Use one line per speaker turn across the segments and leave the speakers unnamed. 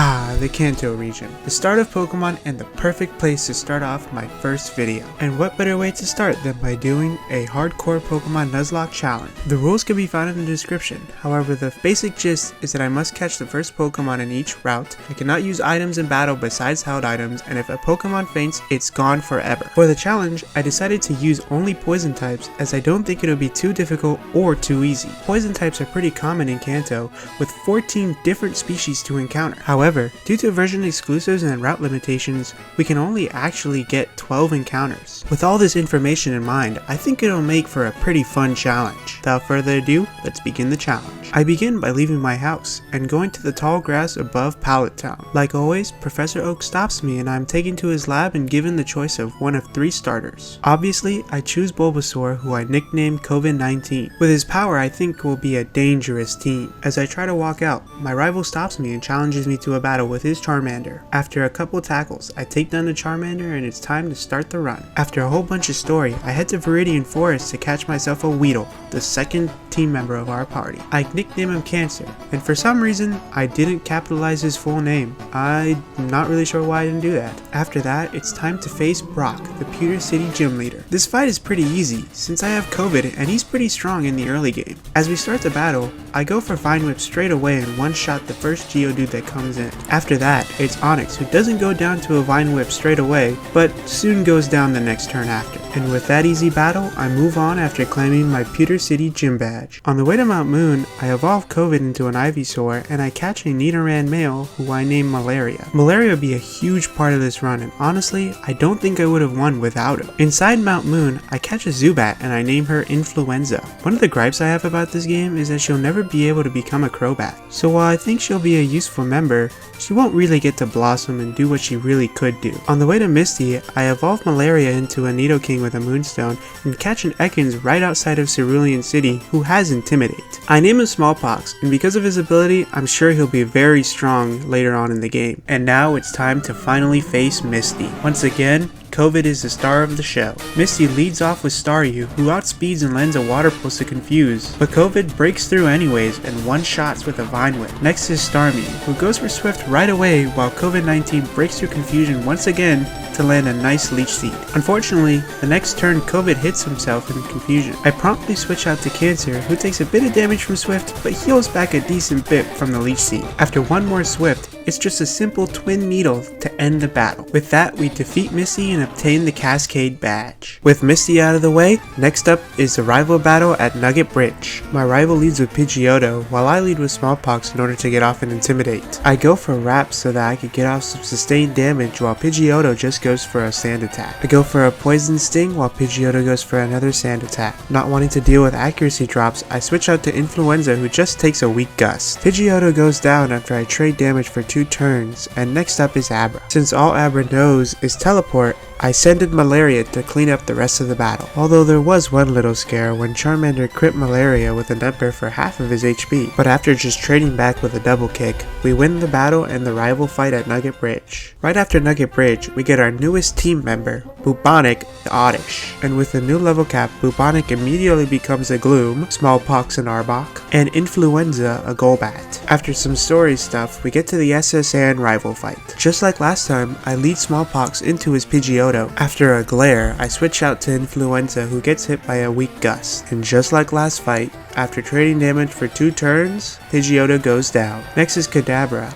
Ah, the Kanto region. The start of Pokemon and the perfect place to start off my first video. And what better way to start than by doing a hardcore Pokemon Nuzlocke challenge. The rules can be found in the description. However, the basic gist is that I must catch the first Pokemon in each route. I cannot use items in battle besides held items, and if a Pokemon faints, it's gone forever. For the challenge, I decided to use only poison types as I don't think it'll be too difficult or too easy. Poison types are pretty common in Kanto, with 14 different species to encounter. However, due to version exclusives and route limitations, we can only actually get 12 encounters. With all this information in mind, I think it'll make for a pretty fun challenge. Without further ado, let's begin the challenge. I begin by leaving my house and going to the tall grass above Pallet Town. Like always, Professor Oak stops me and I'm taken to his lab and given the choice of one of 3 starters. Obviously, I choose Bulbasaur, who I nicknamed COVID-19. With his power, I think will be a dangerous team. As I try to walk out, my rival stops me and challenges me to a battle with his Charmander. After a couple tackles, I take down the Charmander and it's time to start the run. After a whole bunch of story, I head to Viridian Forest to catch myself a Weedle, the second team member of our party. I nickname him Cancer, and for some reason, I didn't capitalize his full name. I'm not really sure why I didn't do that. After that, it's time to face Brock, the Fuchsia City gym leader. This fight is pretty easy, since I have COVID and he's pretty strong in the early game. As we start the battle, I go for Vine Whip straight away and one-shot the first Geodude that comes in. After that, it's Onyx, who doesn't go down to a Vine Whip straight away, but soon goes down the next turn after. And with that easy battle, I move on after claiming my Pewter City gym badge. On the way to Mount Moon, I evolve COVID into an Ivysaur, and I catch a Nidoran male who I name Malaria. Malaria would be a huge part of this run, and honestly, I don't think I would have won without him. Inside Mount Moon, I catch a Zubat, and I name her Influenza. One of the gripes I have about this game is that she'll never be able to become a Crobat. So while I think she'll be a useful member, she won't really get to blossom and do what she really could do. On the way to Misty, I evolve Malaria into a Nidoking with a Moonstone and catch an Ekans right outside of Cerulean City who has Intimidate. I name him Smallpox, and because of his ability, I'm sure he'll be very strong later on in the game. And now it's time to finally face Misty. Once again, COVID is the star of the show. Misty leads off with Staryu, who outspeeds and lends a Water Pulse to confuse, but COVID breaks through anyways and one-shots with a Vine Whip. Next is Starmie, who goes for Swift right away while COVID-19 breaks through confusion once again to land a nice Leech Seed. Unfortunately, the next turn COVID hits himself in confusion. I promptly switch out to Cancer, who takes a bit of damage from Swift but heals back a decent bit from the Leech Seed. After one more Swift, it's just a simple Twin Needle to end the battle. With that, we defeat Misty and obtain the Cascade badge. With Misty out of the way, next up is the rival battle at Nugget Bridge. My rival leads with Pidgeotto, while I lead with Smallpox in order to get off and Intimidate. I go for Wrap so that I could get off some sustained damage while Pidgeotto just goes for a Sand attack. I go for a Poison Sting while Pidgeotto goes for another Sand attack. Not wanting to deal with accuracy drops, I switch out to Influenza, who just takes a weak Gust. Pidgeotto goes down after I trade damage for 2 turns, and next up is Abra. Since all Abra knows is Teleport, I send in Malaria to clean up the rest of the battle. Although there was one little scare when Charmander crit Malaria with an Ember for half of his HP, but after just trading back with a double kick, we win the battle and the rival fight at Nugget Bridge. Right after Nugget Bridge, we get our newest team member, Bubonic the Oddish, and with the new level cap, Bubonic immediately becomes a Gloom, Smallpox an Arbok, and Influenza a Golbat. After some story stuff, we get to the SSN rival fight. Just like last time, I lead Smallpox into his Pidgeotto. After a Glare, I switch out to Influenza, who gets hit by a weak Gust. And just like last fight, after trading damage for 2 turns, Pidgeotto goes down. Next is Kadabra.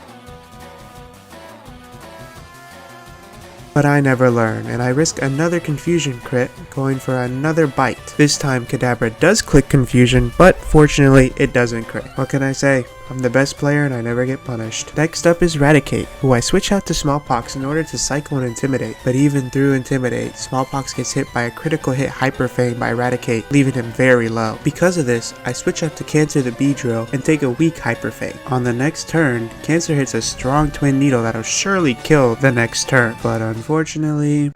But I never learn, and I risk another Confusion crit, going for another Bite. This time Kadabra does click Confusion, but fortunately it doesn't crit. What can I say? I'm the best player and I never get punished. Next up is Raticate, who I switch out to Smallpox in order to cycle and Intimidate. But even through Intimidate, Smallpox gets hit by a critical hit Hyper Fang by Raticate, leaving him very low. Because of this, I switch out to Cancer the Beedrill and take a weak Hyper Fang. On the next turn, Cancer hits a strong Twin Needle that'll surely kill the next turn. But unfortunately,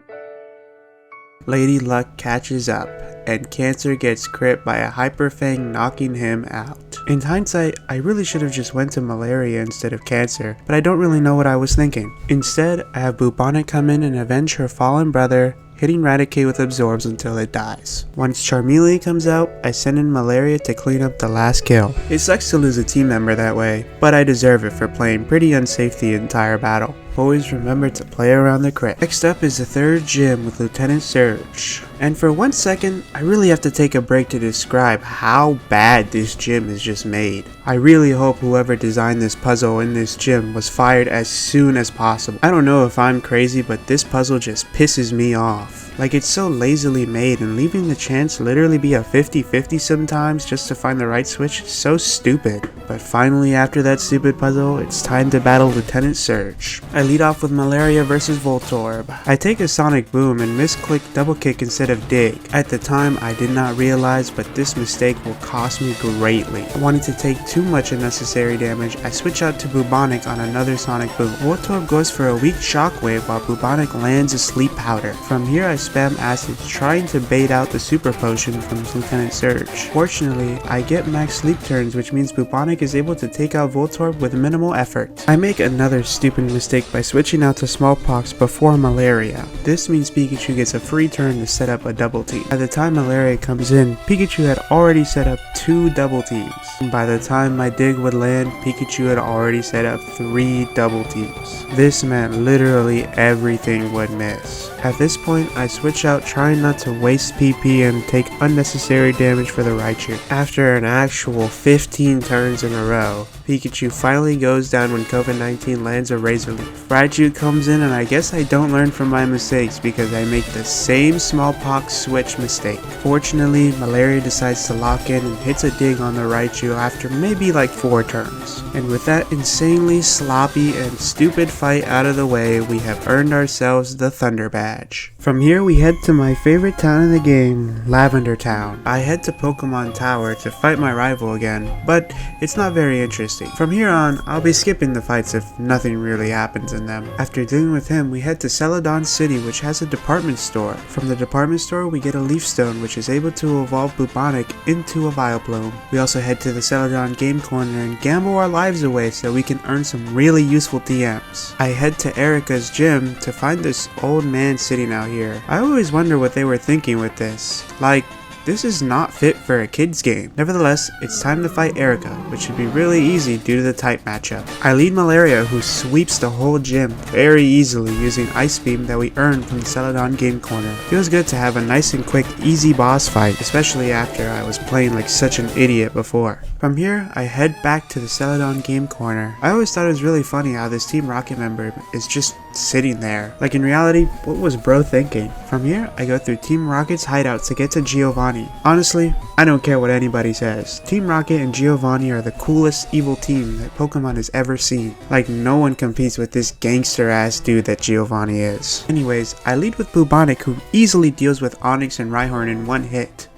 Lady Luck catches up, and Cancer gets crit by a Hyper Fang, knocking him out. In hindsight, I really should have just went to Malaria instead of Cancer, but I don't really know what I was thinking. Instead, I have Bubonic come in and avenge her fallen brother, hitting Raticate with absorbs until it dies. Once Charmeleon comes out, I send in Malaria to clean up the last kill. It sucks to lose a team member that way, but I deserve it for playing pretty unsafe the entire battle. Always remember to play around the crit. Next up is the third gym with Lieutenant Surge. And for 1 second, I really have to take a break to describe how bad this gym is just made. I really hope whoever designed this puzzle in this gym was fired as soon as possible. I don't know if I'm crazy, but this puzzle just pisses me off. Like, it's so lazily made, and leaving the chance literally be a 50-50 sometimes just to find the right switch is so stupid. But finally, after that stupid puzzle, it's time to battle Lieutenant Surge. I lead off with Malaria versus Voltorb. I take a Sonic Boom and misclick double kick instead of dig. At the time, I did not realize, but this mistake will cost me greatly. I wanted to take too much unnecessary damage. I switch out to Bubonic on another Sonic Boom. Voltorb goes for a weak shockwave while Bubonic lands a sleep powder. From here, I spam acids trying to bait out the super potion from Lieutenant Surge. Fortunately, I get max sleep turns, which means Bubonic is able to take out Voltorb with minimal effort. I make another stupid mistake by switching out to Smallpox before Malaria. This means Pikachu gets a free turn to set up a double team. By the time Malaria comes in, Pikachu had already set up 2 double teams. And by the time my dig would land, Pikachu had already set up 3 double teams. This meant literally everything would miss. At this point, I switch out trying not to waste PP and take unnecessary damage for the Raichu. After an actual 15 turns in a row, Pikachu finally goes down when COVID-19 lands a Razor Leaf. Raichu comes in, and I guess I don't learn from my mistakes because I make the same Smallpox switch mistake. Fortunately, Malaria decides to lock in and hits a dig on the Raichu after maybe like 4 turns. And with that insanely sloppy and stupid fight out of the way, we have earned ourselves the Thunder Badge. From here, we head to my favorite town in the game, Lavender Town. I head to Pokemon Tower to fight my rival again, but it's not very interesting. From here on, I'll be skipping the fights if nothing really happens in them. After dealing with him, we head to Celadon City, which has a department store. From the department store, we get a Leaf Stone, which is able to evolve Bubonic into a Vileplume. We also head to the Celadon Game Corner and gamble our lives away so we can earn some really useful TMs. I head to Erica's gym to find this old man sitting out here. I always wonder what they were thinking with this. Like, this is not fit for a kid's game. Nevertheless, it's time to fight Erica, which should be really easy due to the type matchup. I lead Malaria, who sweeps the whole gym very easily using Ice Beam that we earned from the Celadon Game Corner. Feels good to have a nice and quick, easy boss fight, especially after I was playing like such an idiot before. From here, I head back to the Celadon Game Corner. I always thought it was really funny how this Team Rocket member is just sitting there. Like, in reality, what was bro thinking? From here, I go through Team Rocket's hideout to get to Giovanni. Honestly, I don't care what anybody says. Team Rocket and Giovanni are the coolest evil team that Pokemon has ever seen. Like, no one competes with this gangster ass dude that Giovanni is. Anyways, I lead with Bubonic, who easily deals with Onix and Rhyhorn in 1 hit.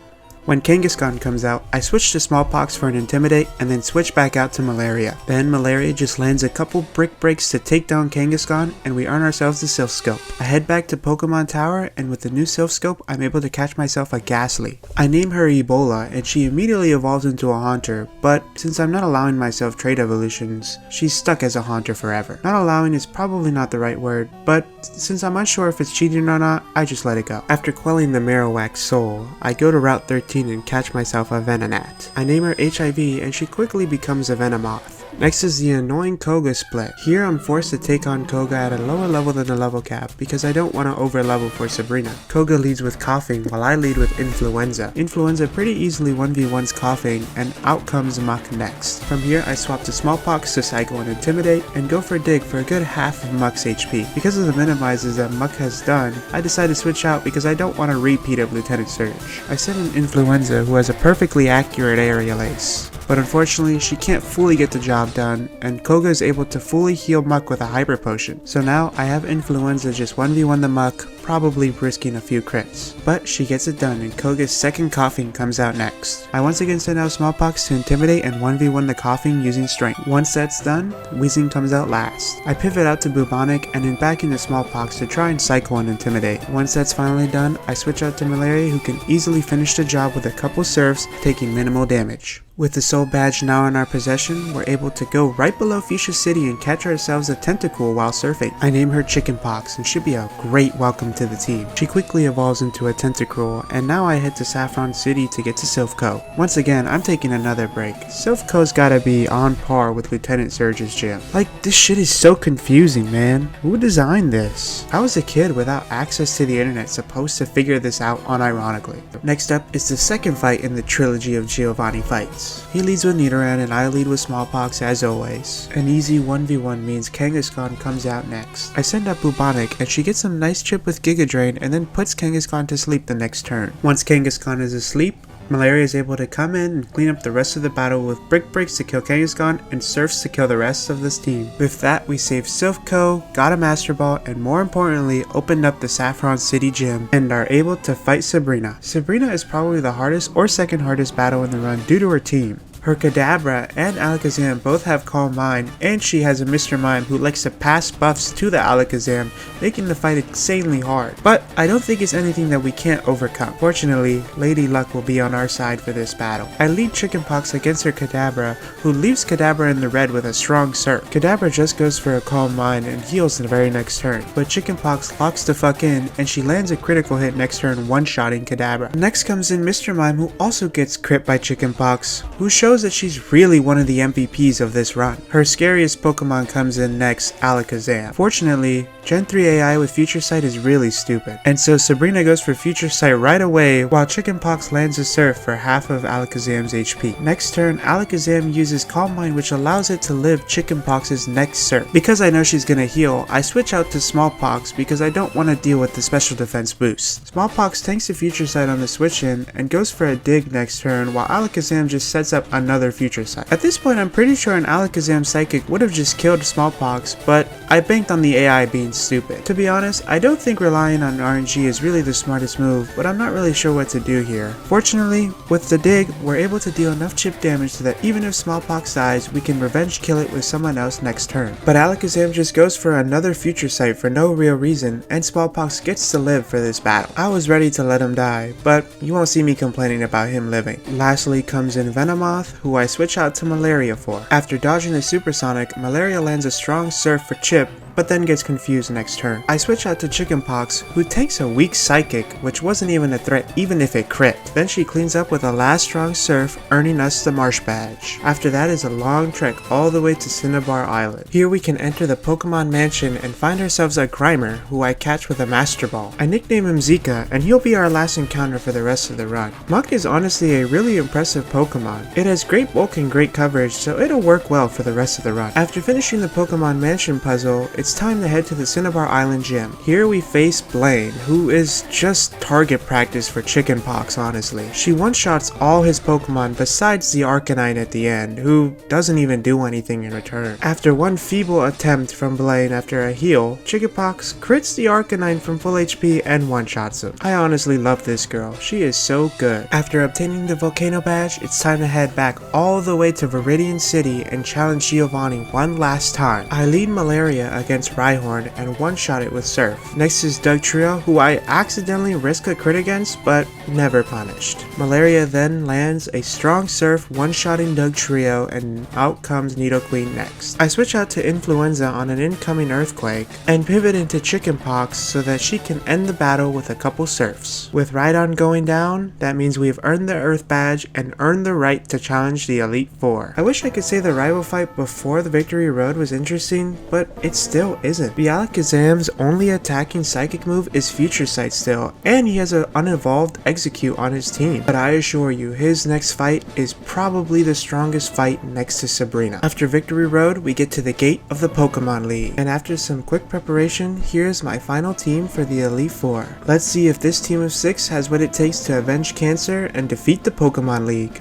When Kangaskhan comes out, I switch to Smallpox for an Intimidate and then switch back out to Malaria. Then Malaria just lands a couple Brick Breaks to take down Kangaskhan and we earn ourselves the Silph Scope. I head back to Pokemon Tower and with the new Silph Scope, I'm able to catch myself a Ghastly. I name her Ebola and she immediately evolves into a Haunter, but since I'm not allowing myself trait evolutions, she's stuck as a Haunter forever. Not allowing is probably not the right word, but since I'm unsure if it's cheating or not, I just let it go. After quelling the Marowak's soul, I go to Route 13 and catch myself a Venonat. I name her HIV and she quickly becomes a Venomoth. Next is the annoying Koga split. Here I'm forced to take on Koga at a lower level than the level cap because I don't want to over level for Sabrina. Koga leads with Coughing while I lead with Influenza. Influenza pretty easily 1v1s Coughing and out comes Muck next. From here I swap to Smallpox to Psycho and Intimidate and go for Dig for a good half of Muck's HP. Because of the minimizes that Muck has done, I decide to switch out because I don't want a repeat of Lieutenant Surge. I send in Influenza, who has a perfectly accurate Aerial Ace. But unfortunately, she can't fully get the job done, and Koga is able to fully heal Muck with a Hyper Potion. So now I have Influenza just 1v1 the Muck, probably risking a few crits. But she gets it done, and Koga's second Coughing comes out next. I once again send out Smallpox to Intimidate and 1v1 the Coughing using Strength. Once that's done, Wheezing comes out last. I pivot out to Bubonic and then back into Smallpox to try and Cycle and Intimidate. Once that's finally done, I switch out to Malaria, who can easily finish the job with a couple serves, taking minimal damage. With the soul badge now in our possession, we're able to go right below Fuchsia City and catch ourselves a tentacle while surfing. I name her Chickenpox and should be a great welcome to the team. She quickly evolves into a tentacle, and now I head to Saffron City to get to Silph Co. Once again, I'm taking another break. Silph Co's gotta be on par with Lieutenant Surge's gym. Like, this shit is so confusing, man. Who designed this? How is a kid without access to the internet supposed to figure this out unironically? Next up is the second fight in the trilogy of Giovanni fights. He leads with Nidoran and I lead with Smallpox as always. An easy 1v1 means Kangaskhan comes out next. I send up Bubonic and she gets some nice chip with Giga Drain and then puts Kangaskhan to sleep the next turn. Once Kangaskhan is asleep, Malaria is able to come in and clean up the rest of the battle with Brick Breaks to kill Kangaskhan and Surfs to kill the rest of this team. With that, we saved Silph Co, got a Master Ball, and more importantly, opened up the Saffron City gym and are able to fight Sabrina. Sabrina is probably the hardest or second hardest battle in the run due to her team. Her Kadabra and Alakazam both have Calm Mind, and she has a Mr. Mime who likes to pass buffs to the Alakazam, making the fight insanely hard. But I don't think it's anything that we can't overcome. Fortunately, Lady Luck will be on our side for this battle. I lead Chickenpox against her Kadabra, who leaves Kadabra in the red with a strong Surf. Kadabra just goes for a Calm Mind and heals the very next turn, but Chickenpox locks the fuck in, and she lands a critical hit next turn, one-shotting Kadabra. Next comes in Mr. Mime, who also gets crit by Chickenpox, who shows that she's really one of the MVPs of this run. Her scariest Pokemon comes in next, Alakazam. Fortunately, Gen 3 AI with Future Sight is really stupid, and so Sabrina goes for Future Sight right away while Chickenpox lands a Surf for half of Alakazam's HP. Next turn, Alakazam uses Calm Mind, which allows it to live Chickenpox's next Surf. Because I know she's gonna heal, I switch out to Smallpox because I don't want to deal with the special defense boost. Smallpox tanks the Future Sight on the switch in and goes for a Dig next turn while Alakazam just sets up another Future Sight. At this point, I'm pretty sure an Alakazam Psychic would have just killed Smallpox, but I banked on the AI being stupid. To be honest, I don't think relying on RNG is really the smartest move, but I'm not really sure what to do here. Fortunately, with the Dig, we're able to deal enough chip damage so that even if Smallpox dies, we can revenge kill it with someone else next turn. But Alakazam just goes for another Future Sight for no real reason, and Smallpox gets to live for this battle. I was ready to let him die, but you won't see me complaining about him living. Lastly comes in Venomoth, who I switch out to Malaria for. After dodging the Supersonic, Malaria lands a strong Surf for Chip, but then gets confused next turn. I switch out to Chickenpox, who takes a weak Psychic, which wasn't even a threat even if it crit. Then she cleans up with a last strong Surf, earning us the Marsh Badge. After that is a long trek all the way to Cinnabar Island. Here we can enter the Pokemon Mansion and find ourselves a Grimer, who I catch with a Master Ball. I nickname him Zika, and he'll be our last encounter for the rest of the run. Muk is honestly a really impressive Pokemon. It has great bulk and great coverage, so it'll work well for the rest of the run. After finishing the Pokemon Mansion puzzle, it's time to head to the Cinnabar Island gym. Here we face Blaine, who is just target practice for Chickenpox, honestly. She one-shots all his Pokemon besides the Arcanine at the end, who doesn't even do anything in return. After one feeble attempt from Blaine after a heal, Chickenpox crits the Arcanine from full HP and one-shots him. I honestly love this girl. She is so good. After obtaining the Volcano Badge, it's time to head back all the way to Viridian City and challenge Giovanni one last time. I lead Malaria against Rhyhorn and one-shot it with Surf. Next is Dugtrio, who I accidentally risk a crit against, but never punished. Malaria then lands a strong Surf, one-shotting Dugtrio, and out comes Nidoqueen next. I switch out to Influenza on an incoming Earthquake, and pivot into Chickenpox so that she can end the battle with a couple Surfs. With Rhydon going down, that means we've earned the Earth Badge and earned the right to challenge the Elite Four. I wish I could say the rival fight before the Victory Road was interesting, but it still isn't. The Alakazam's only attacking Psychic move is Future Sight still, and he has an unevolved Execute on his team. But I assure you, his next fight is probably the strongest fight next to Sabrina. After Victory Road, we get to the gate of the Pokemon League, and after some quick preparation, here's my final team for the Elite Four. Let's see if this team of 6 has what it takes to avenge cancer and defeat the Pokemon League.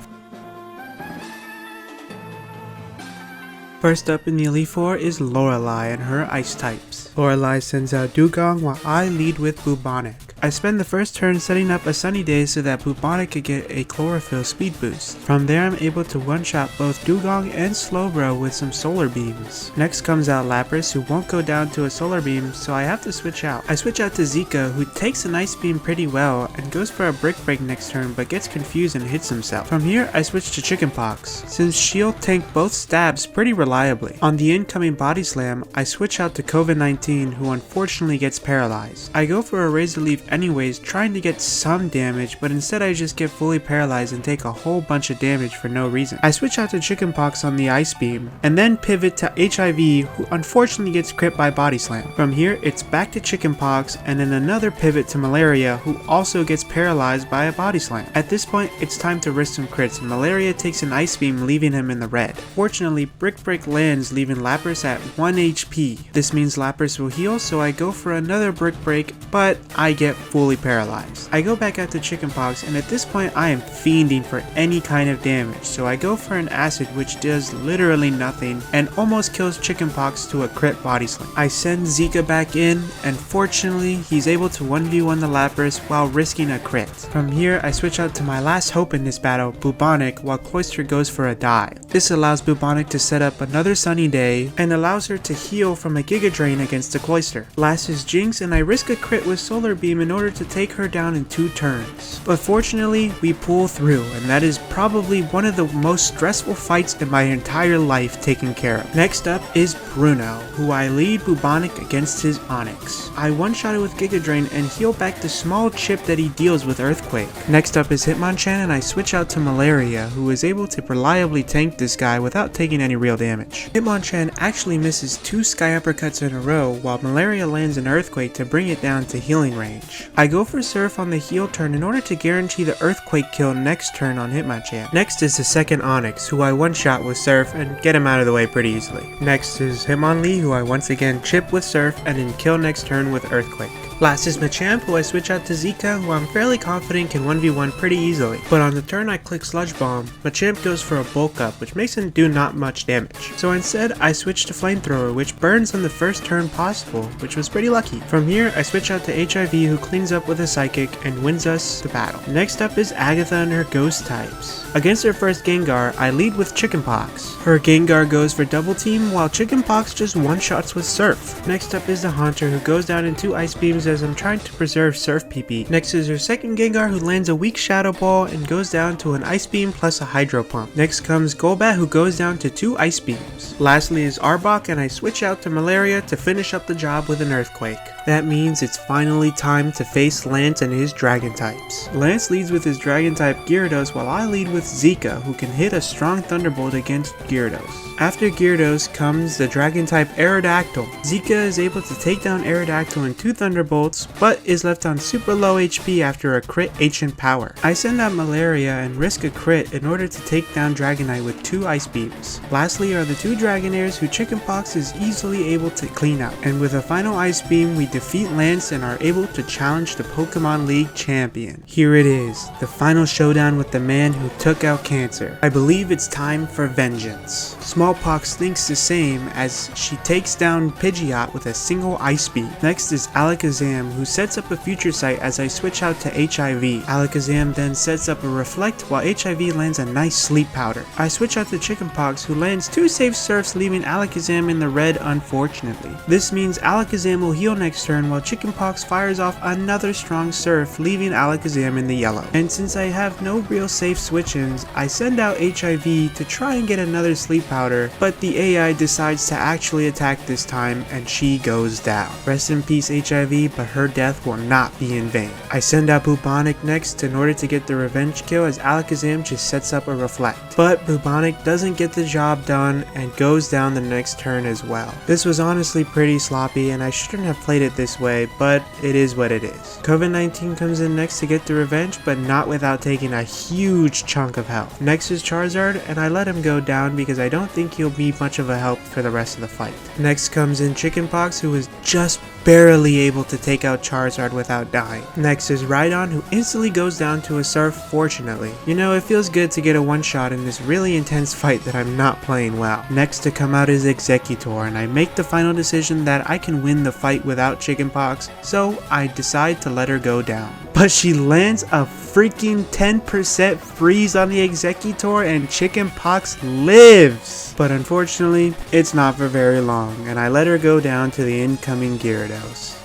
First up in the Elite Four is Lorelei and her ice types. Lorelei sends out Dugong while I lead with Bubonic. I spend the first turn setting up a sunny day so that Bubonic could get a chlorophyll speed boost. From there I'm able to one-shot both Dugong and Slowbro with some solar beams. Next comes out Lapras, who won't go down to a solar beam, so I have to switch out. I switch out to Zika, who takes an ice beam pretty well and goes for a brick break next turn but gets confused and hits himself. From here I switch to Chickenpox, since she'll tank both stabs pretty reliably. On the incoming body slam, I switch out to COVID-19, who unfortunately gets paralyzed. I go for a Razor Leaf anyways, trying to get some damage, but instead I just get fully paralyzed and take a whole bunch of damage for no reason. I switch out to Chickenpox on the ice beam, and then pivot to HIV, who unfortunately gets crit by body slam. From here it's back to Chickenpox, and then another pivot to Malaria, who also gets paralyzed by a body slam. At this point it's time to risk some crits, and Malaria takes an ice beam, leaving him in the red. Fortunately, Brick Break lands, leaving Lapras at 1 HP. This means Lapras will heal, so I go for another Brick Break, but I get fully paralyzed. I go back out to Chickenpox, and at this point I am fiending for any kind of damage, so I go for an acid, which does literally nothing and almost kills Chickenpox to a crit body slam. I send Zika back in, and fortunately he's able to 1v1 the Lapras while risking a crit. From here I switch out to my last hope in this battle, Bubonic, while Cloyster goes for a dive. This allows Bubonic to set up another sunny day and allows her to heal from a Giga Drain against the Cloyster. Last is Jinx, and I risk a crit with Solar Beam in order to take her down in 2 turns. But fortunately, we pull through, and that is probably one of the most stressful fights in my entire life taken care of. Next up is Bruno, who I lead Bubonic against his Onix. I one-shot it with Giga Drain and heal back the small chip that he deals with Earthquake. Next up is Hitmonchan, and I switch out to Malaria, who is able to reliably tank this guy without taking any real damage. Hitmonchan actually misses 2 Sky Uppercuts in a row, while Malaria lands an Earthquake to bring it down to healing range. I go for Surf on the heal turn in order to guarantee the Earthquake kill next turn on Hitmonchan. Next is the second Onix, who I one-shot with Surf and get him out of the way pretty easily. Next is Hitmonlee, who I once again chip with Surf and then kill next turn with Earthquake. Last is Machamp, who I switch out to Zika, who I'm fairly confident can 1v1 pretty easily. But on the turn I click Sludge Bomb, Machamp goes for a bulk up, which makes him do not much damage. So instead I switch to Flamethrower, which burns on the first turn possible, which was pretty lucky. From here I switch out to HIV, who cleans up with a Psychic and wins us the battle. Next up is Agatha and her Ghost types. Against her first Gengar, I lead with Chickenpox. Her Gengar goes for double team, while Chickenpox just one-shots with Surf. Next up is the Haunter, who goes down in 2 Ice Beams as I'm trying to preserve Surf PP. Next is her second Gengar, who lands a weak Shadow Ball and goes down to an Ice Beam plus a Hydro Pump. Next comes Golbat, who goes down to 2 Ice Beams. Lastly is Arbok, and I switch out to Malaria to finish up the job with an Earthquake. That means it's finally time to face Lance and his Dragon types. Lance leads with his Dragon type Gyarados, while I lead with Zika, who can hit a strong Thunderbolt against Gyarados. After Gyarados comes the Dragon type Aerodactyl. Zika is able to take down Aerodactyl in 2 Thunderbolts, but is left on super low HP after a crit Ancient Power. I send out Malaria and risk a crit in order to take down Dragonite with 2 Ice Beams. Lastly are the 2 Dragonairs, who Chickenpox is easily able to clean up. And with a final Ice Beam, we defeat Lance and are able to challenge the Pokemon League champion. Here it is, the final showdown with the man who took out cancer. I believe it's time for vengeance. Smallpox thinks the same as she takes down Pidgeot with a single Ice Beam. Next is Alakazam, who sets up a Future Sight as I switch out to HIV. Alakazam then sets up a Reflect, while HIV lands a nice Sleep Powder. I switch out to Chickenpox, who lands 2 safe Surfs, leaving Alakazam in the red unfortunately. This means Alakazam will heal next turn, while Chickenpox fires off another strong Surf, leaving Alakazam in the yellow. And since I have no real safe switch-ins, I send out HIV to try and get another Sleep Powder, but the AI decides to actually attack this time and she goes down. Rest in peace HIV, but her death will not be in vain. I send out Bubonic next in order to get the revenge kill, as Alakazam just sets up a Reflect. But Bubonic doesn't get the job done and goes down the next turn as well. This was honestly pretty sloppy and I shouldn't have played it this way, but it is what it is. COVID-19 comes in next to get the revenge, but not without taking a huge chunk of health. Next is Charizard, and I let him go down because I don't think think he'll be much of a help for the rest of the fight. Next comes in Chickenpox, who is just barely able to take out Charizard without dying. Next is Rhydon, who instantly goes down to a Surf, fortunately. You know, it feels good to get a one-shot in this really intense fight that I'm not playing well. Next to come out is Exeggutor, and I make the final decision that I can win the fight without Chickenpox, so I decide to let her go down. But she lands a freaking 10% freeze on the Exeggutor and Chickenpox lives! But unfortunately, it's not for very long, and I let her go down to the incoming Gyarados.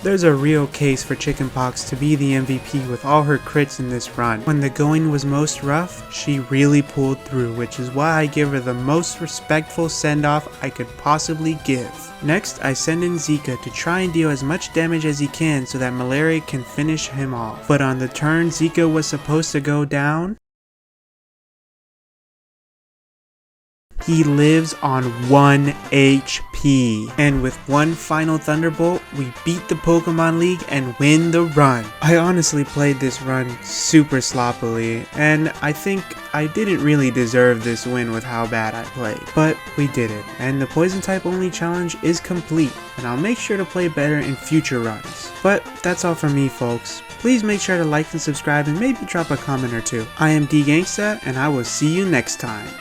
There's a real case for Chickenpox to be the MVP with all her crits in this run. When the going was most rough, she really pulled through, which is why I give her the most respectful send-off I could possibly give. Next, I send in Zika to try and deal as much damage as he can so that Malaria can finish him off. But on the turn Zika was supposed to go down, he lives on 1 HP. And with one final Thunderbolt, we beat the Pokemon League and win the run. I honestly played this run super sloppily, and I think I didn't really deserve this win with how bad I played. But we did it, and the Poison type only challenge is complete, and I'll make sure to play better in future runs. But that's all from me, folks. Please make sure to like and subscribe and maybe drop a comment or two. I am D Gangsta, and I will see you next time.